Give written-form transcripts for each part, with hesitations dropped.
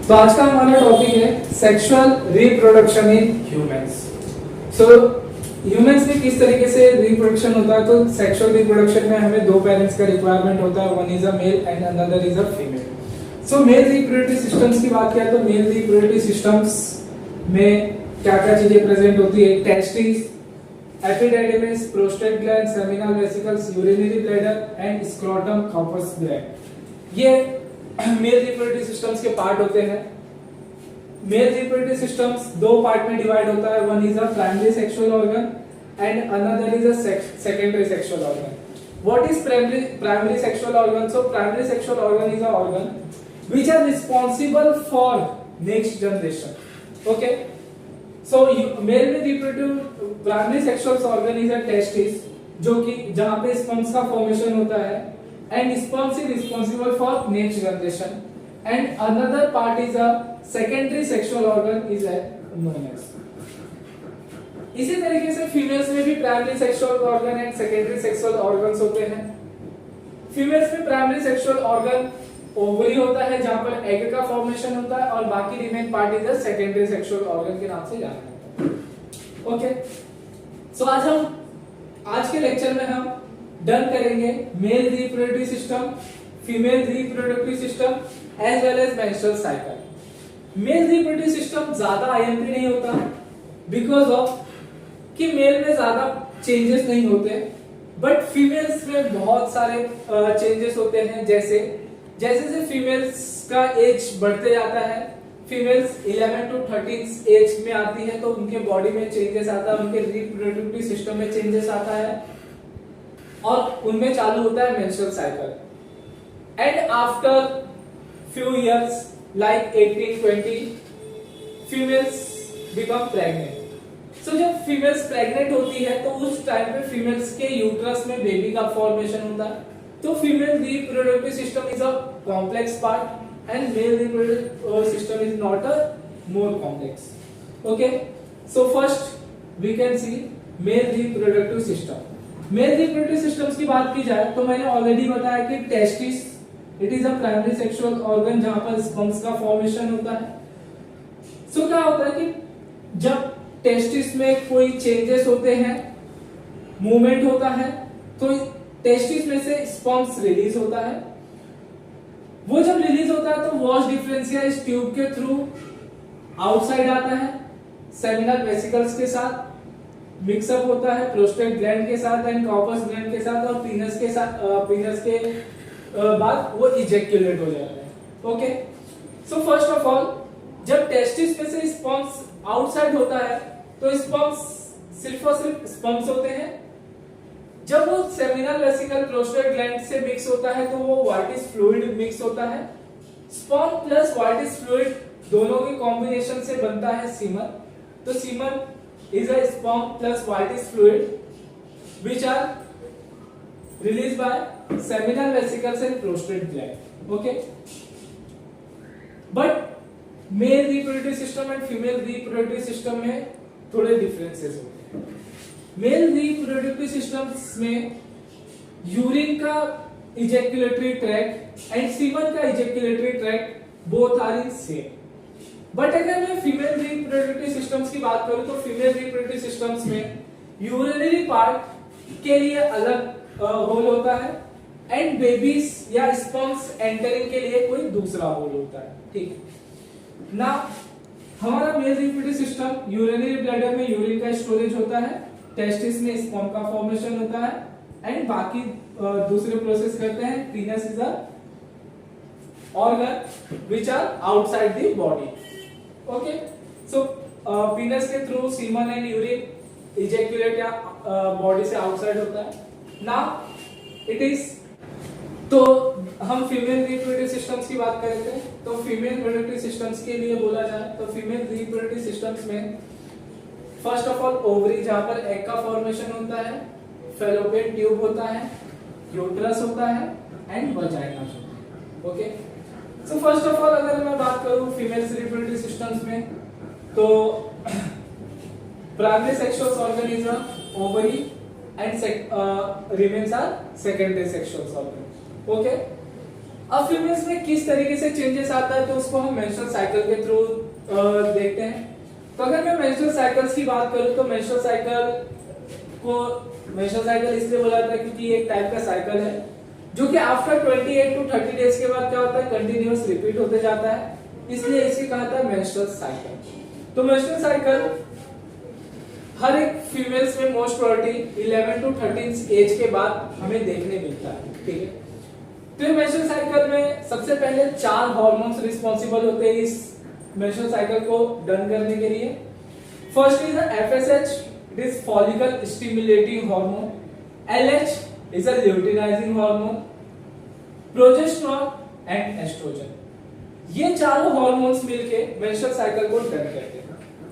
तो आज का हमारा टॉपिक है sexual reproduction in humans. So humans में किस तरीके से रिप्रोडक्शन होता है। तो सेक्सुअल रिप्रोडक्शन में हमें दो पेरेंट्स का रिक्वायरमेंट होता है, one is a male and another is a female. So mail reproductive systems की बात किया तो मेल रिप्रोडक्टिव सिस्टम्स में क्या क्या चीजें प्रेजेंट होती है। Testis, epididymis, prostate gland, seminal vesicles, urinary bladder and scrotum corpus gland, ये मेल रिप्रोडक्टिव सिस्टम्स के पार्ट होते हैं। मेल रिप्रोडक्टिव सिस्टम्स दो पार्ट में डिवाइड होता है, one is a primary sexual organ and another is a secondary sexual organ. What is primary sexual organ? So primary sexual organ is a organ which are responsible for next generation. Okay, so male में reproductive primary sexual organ is a testis, जो कि जहां पे sperms का formation होता है, and sperms is responsible for next generation, and another part is a secondary sexual organ is known as। इसी तरीके से फीमेल्स में भी primary sexual organ and secondary sexual organs होते हैं। फीमेल्स में प्राइमरी सेक्सुअल ऑर्गन ओवरी होता है जहां पर एग का फॉर्मेशन होता है, और बाकी remain part is a secondary sexual organ के नाम से जाना जाता है। ओके, सो आज के लेक्चर में हम डन करेंगे male reproductive system, female reproductive system as well as menstrual cycle. Male reproductive system ज्यादा आईएमपी नहीं होता बिकॉज ऑफ कि मेल में ज्यादा चेंजेस नहीं होते, बट फीमेल्स में बहुत सारे चेंजेस होते हैं। जैसे जैसे फीमेल्स का एज बढ़ते जाता है, फीमेल्स 11 to 13 एज में आती है तो उनके बॉडी में चेंजेस आता है, उनके रिप्रोडक्टिव सिस्टम में चेंजेस आता है और उनमें चालू होता है menstrual cycle. And after few years like 18-20 females become pregnant. सो जब फीमेल्स प्रेग्नेंट होती है तो उस टाइम पे फीमेल्स के यूट्रस में बेबी का फॉर्मेशन होता है। तो female reproductive system is a complex part and male reproductive system is not a more complex. Okay, so first we can see male reproductive system. Male reproductive systems की बात की जाए तो मैंने ऑलरेडी बताया कि testis it is a primary sexual organ जहां पर स्पर्म्स का फॉर्मेशन होता है। सो क्या होता है कि जब टेस्टिस में कोई चेंजेस होते हैं, मूवमेंट होता है, तो टेस्टिस में से स्पर्म्स रिलीज होता है। वो जब रिलीज होता है तो वॉश डिफरेंशिया इस ट्यूब के थ्रू आउटसाइड आता है, सेमिनल वेसिकल्स के साथ मिक्सअप होता है, प्रोस्टेट ग्लैंड के साथ एंड कॉर्पस ग्लैंड के साथ, और पीनस के साथ, पीनस के बाद वो इजेक्युलेट हो जाता है। Okay, so first of all जब टेस्टिस में से स्पर्म्स आउटसाइड होता है तो स्पर्म्स सिर्फ और सिर्फ स्पर्म्स होते हैं। जब वो सेमिनल वेसिकल प्रोस्टेट ग्लैंड से मिक्स होता है तो वो व्हाइटिश फ्लूइड मिक्स होता है। स्पर्म प्लस व्हाइटिश फ्लूइड दोनों के कॉम्बिनेशन से बनता है सीमन। तो semen is a sperm plus whitish fluid which are released by seminal vesicles and prostate gland. Okay, but male reproductive system and female reproductive system में थोड़े differences होते हैं। Male reproductive systems में urine का ejaculatory tract and semen का ejaculatory tract both are in same। But अगर मैं female reproductive systems की बात करूं तो फीमेल रिप्रोडक्टिव सिस्टम्स में यूरिनरी पार्ट के लिए अलग होल होता है एंड बेबीज या स्पर्म्स एंटरिंग के लिए कोई दूसरा होल होता है। ठीक ना, हमारा mail reproductive system urinary bladder में यूरिन का स्टोरेज होता है, टेस्टिस में स्पर्म का फॉर्मेशन होता है एंड बाकी दूसरे प्रोसेस करते हैं। Penis is a organ which are outside the body. Okay, so penis के through semen and urine ejaculate या बॉडी से आउटसाइड होता है। नाउ इट इज, तो हम फीमेल रिप्रोडक्टिव सिस्टम्स की बात करते हैं तो फीमेल रिप्रोडक्टिव सिस्टम्स के लिए बोला जाए तो फीमेल रिप्रोडक्टिव सिस्टम्स में फर्स्ट ऑफ ऑल ओवरी जहां पर एग का फॉर्मेशन होता है, फैलोपियन ट्यूब होता है, यूट्रस होता है एंड वजाइना होता है। Okay, so first of all अगर मैं बात करूं फीमेल रिप्रोडक्टिव सिस्टम्स में तो primary sexual organ is ovary and remains are secondary sexual organ. Okay, अब फीमेल्स में किस तरीके से चेंजेस आता है तो उसको हम मेंस्ट्रुअल साइकिल के थ्रू देखते हैं। तो अगर मैं मेंस्ट्रुअल साइकिल्स की बात करूं तो मेंस्ट्रुअल साइकिल इसलिए बोला जाता है क्योंकि एक टाइप का साइकिल है जो कि आफ्टर 28 टू 30 डेज के बाद क्या होता है, कंटिन्यूअस रिपीट होते जाता है, इसलिए इसे कहा जाता है मेंस्ट्रुअल साइकिल। तो मेंस्ट्रुअल साइकिल हर एक फीमेल्स में मोस्ट प्रोबेबली 11 टू 13 एज के बाद हमें देखने मिलता है, ठीक है। तो मेंस्ट्रुअल साइकिल में सबसे पहले 4 हार्मोन्स रिस्पांसिबल होते हैं इस मेंस्ट्रुअल साइकिल को डन करने के लिए। First is FSH, it is follicle stimulating hormone. LH is a luteinising hormone, progesterone and oestrogen. ये चारों हार्मोन्स मिलके मेंस्ट्रुअल साइकिल को डन करते हैं।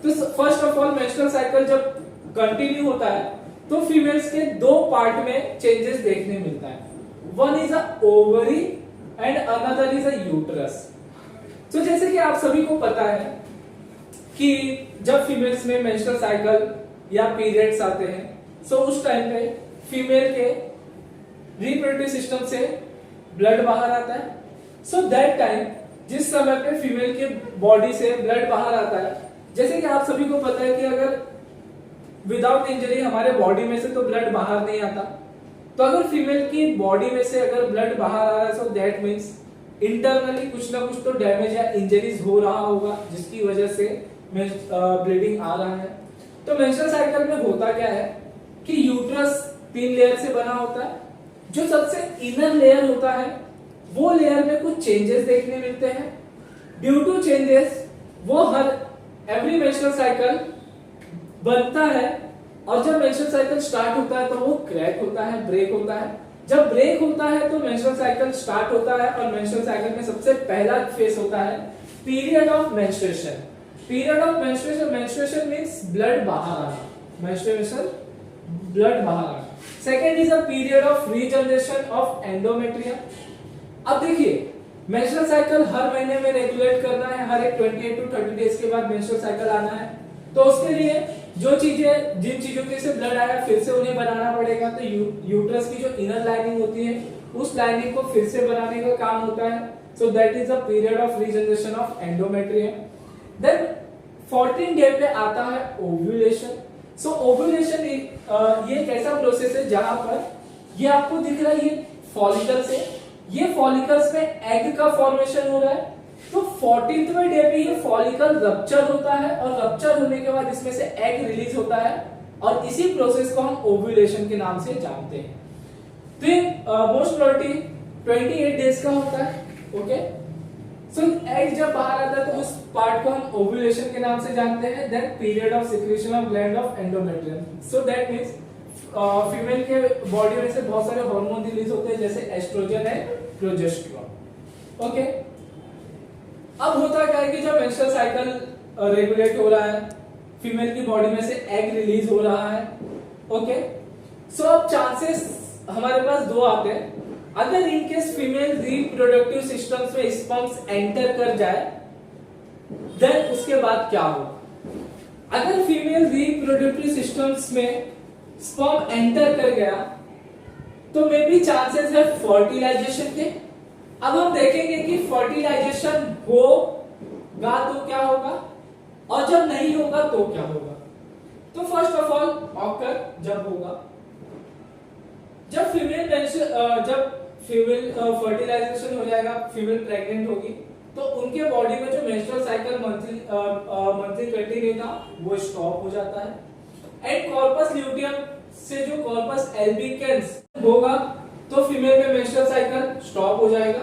तो first of all menstrual cycle जब कंटिन्यू होता है तो फीमेल्स के 2 पार्ट में चेंजेस देखने मिलता है। One is a ovary and another is a uterus. तो जैसे कि आप सभी को पता है कि जब फीमेल्स में मेंस्ट्रुअल साइकिल या पीरियड्स आते हैं सो उस टाइम पे फीमेल के रिप्रोडक्टिव सिस्टम से ब्लड बाहर आता है। सो दैट टाइम जिस समय पे फीमेल के बॉडी से ब्लड बाहर आता है, जैसे कि आप सभी को पता है कि अगर विदाउट इंजरी हमारे बॉडी में से तो ब्लड बाहर नहीं आता, तो अगर फीमेल की बॉडी में से अगर ब्लड बाहर आ रहा है सो दैट मींस इंटरनली कुछ ना कुछ तो डैमेज या इंजरीज हो रहा होगा जिसकी वजह से ब्लीडिंग आ रहा है। तो मेंस्ट्रुअल साइकिल में होता क्या है कि यूट्रस 3 लेयर से बना होता है। जो सबसे इनर लेयर होता है वो लेयर में कुछ चेंजेस देखने मिलते हैं। ड्यू टू चेंजेस वो हर एवरी मेंस्ट्रुअल साइकिल बनता है, और जब मेंस्ट्रुअल साइकिल स्टार्ट होता है तो वो क्रैक होता है, ब्रेक होता है। जब ब्रेक होता है तो मेंस्ट्रुअल साइकिल स्टार्ट होता है, और मेंस्ट्रुअल साइकिल में सबसे पहला फेज होता है period of menstruation. Period of menstruation means blood बाहर आना, मेंस्ट्रुएशन ब्लड बाहर आना। Second is a period of regeneration of endometrium. अब देखिए मेंस्ट्रुअल साइकिल हर महीने में रेगुलेट करना है, हर एक 28 टू 30 डेज के बाद मेंस्ट्रुअल साइकिल आना है। तो उसके लिए जो चीजें जिन चीजों के से ब्लड आया फिर से उन्हें बनाना पड़ेगा। तो यूट्रस की जो इनर लाइनिंग होती है उस लाइनिंग को फिर से बनाने का काम होता है। So that is the period of regeneration of endometrium. Then 14 day पे आता है ओव्यूलेशन। सो ओव्यूलेशन ये एक ऐसा प्रोसेस है जहां पर ये आपको दिख रहा है, ये फॉलिकल्स है, ये फॉलिकल्स में एग का फॉर्मेशन हो रहा है। तो 14वें डे पे ये फॉलिकल रप्चर होता है, और रप्चर होने के बाद इसमें से एग रिलीज होता है, और इसी प्रोसेस को हम ओव्यूलेशन के नाम से जानते हैं। तो ये मोस्ट प्रोबेबली 28 डेज का होता है, ओके। सो एग जब बाहर आता है तो उस पार्ट को हम ओव्यूलेशन के नाम से जानते हैं। Then period of secretion of gland of endometrium. So that means female के बॉडी में से बहुत सारे हार्मोन रिलीज होते हैं जैसे एस्ट्रोजन एंड प्रोजेस्टेरोन, ओके। अब होता क्या है कि जब मेंस्ट्रुअल साइकिल रेगुलेट हो रहा है, फीमेल की बॉडी में से एग रिलीज हो रहा है, ओके। सो अब चांसेस हमारे पास 2 आते हैं। अगर in case female reproductive systems में स्पर्म्स एंटर कर जाए देन उसके बाद क्या होगा। अगर फीमेल रिप्रोडक्टिव सिस्टम्स में स्पर्म एंटर कर गया तो मे बी चांसेस है फर्टिलाइजेशन के। अब हम देखेंगे कि फर्टिलाइजेशन होगा तो क्या होगा, और जब नहीं होगा तो क्या होगा। तो फर्स्ट ऑफ ऑल ऑकर जब होगा, जब फीमेल फर्टिलाइजेशन हो जाएगा, फीमेल प्रेग्नेंट होगी, तो उनके बॉडी में जो मेंस्ट्रुअल साइकिल मंथली कंटिन्यू था वो स्टॉप हो जाता है। एंड कॉर्पस ल्यूटियम से जो कॉर्पस एल्बिकेंस होगा तो फीमेल में मेंस्ट्रुअल साइकिल स्टॉप हो जाएगा,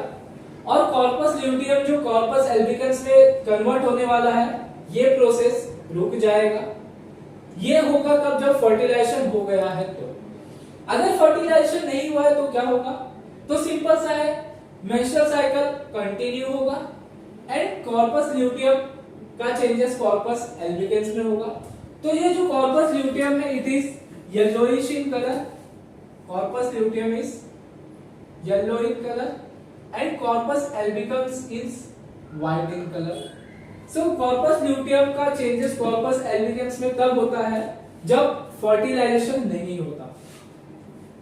और कॉर्पस ल्यूटियम जो कॉर्पस एल्बिकेंस में कन्वर्ट होने वाला है ये प्रोसेस रुक जाएगा। ये होगा कब, जब फर्टिलाइजेशन हो गया है। तो अगर फर्टिलाइजेशन नहीं हुआ है तो क्या होगा, तो सिंपल सा है, मेंस्ट्रुअल साइकिल कंटिन्यू होगा एंड कॉर्पस ल्यूटियम का चेंजेस कॉर्पस एल्बिकेंस में होगा। तो ये जो कॉर्पस ल्यूटियम है it is yellowish in colour, corpus luteum is yellow in colour and corpus albicans is white in colour. So corpus luteum का changes corpus albicans में कब होता है, जब फर्टिलाइजेशन नहीं होता।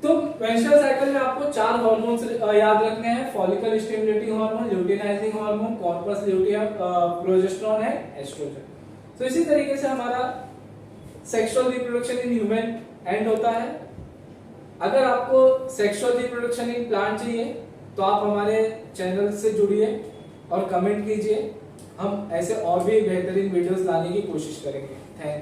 तो मेंस्ट्रुअल साइकिल में आपको 4 हार्मोन्स याद रखने हैं, follicle stimulating hormone, luteinizing hormone, corpus luteum, progesterone है, एस्ट्रोजन। तो इसी तरीके से हमारा sexual reproduction in human and होता है। अगर आपको सेक्सुअल रिप्रोडक्शन इन प्लांट चाहिए तो आप हमारे चैनल से जुड़िए और कमेंट कीजिए, हम ऐसे और भी बेहतरीन वीडियोस लाने की कोशिश करेंगे। Thank you.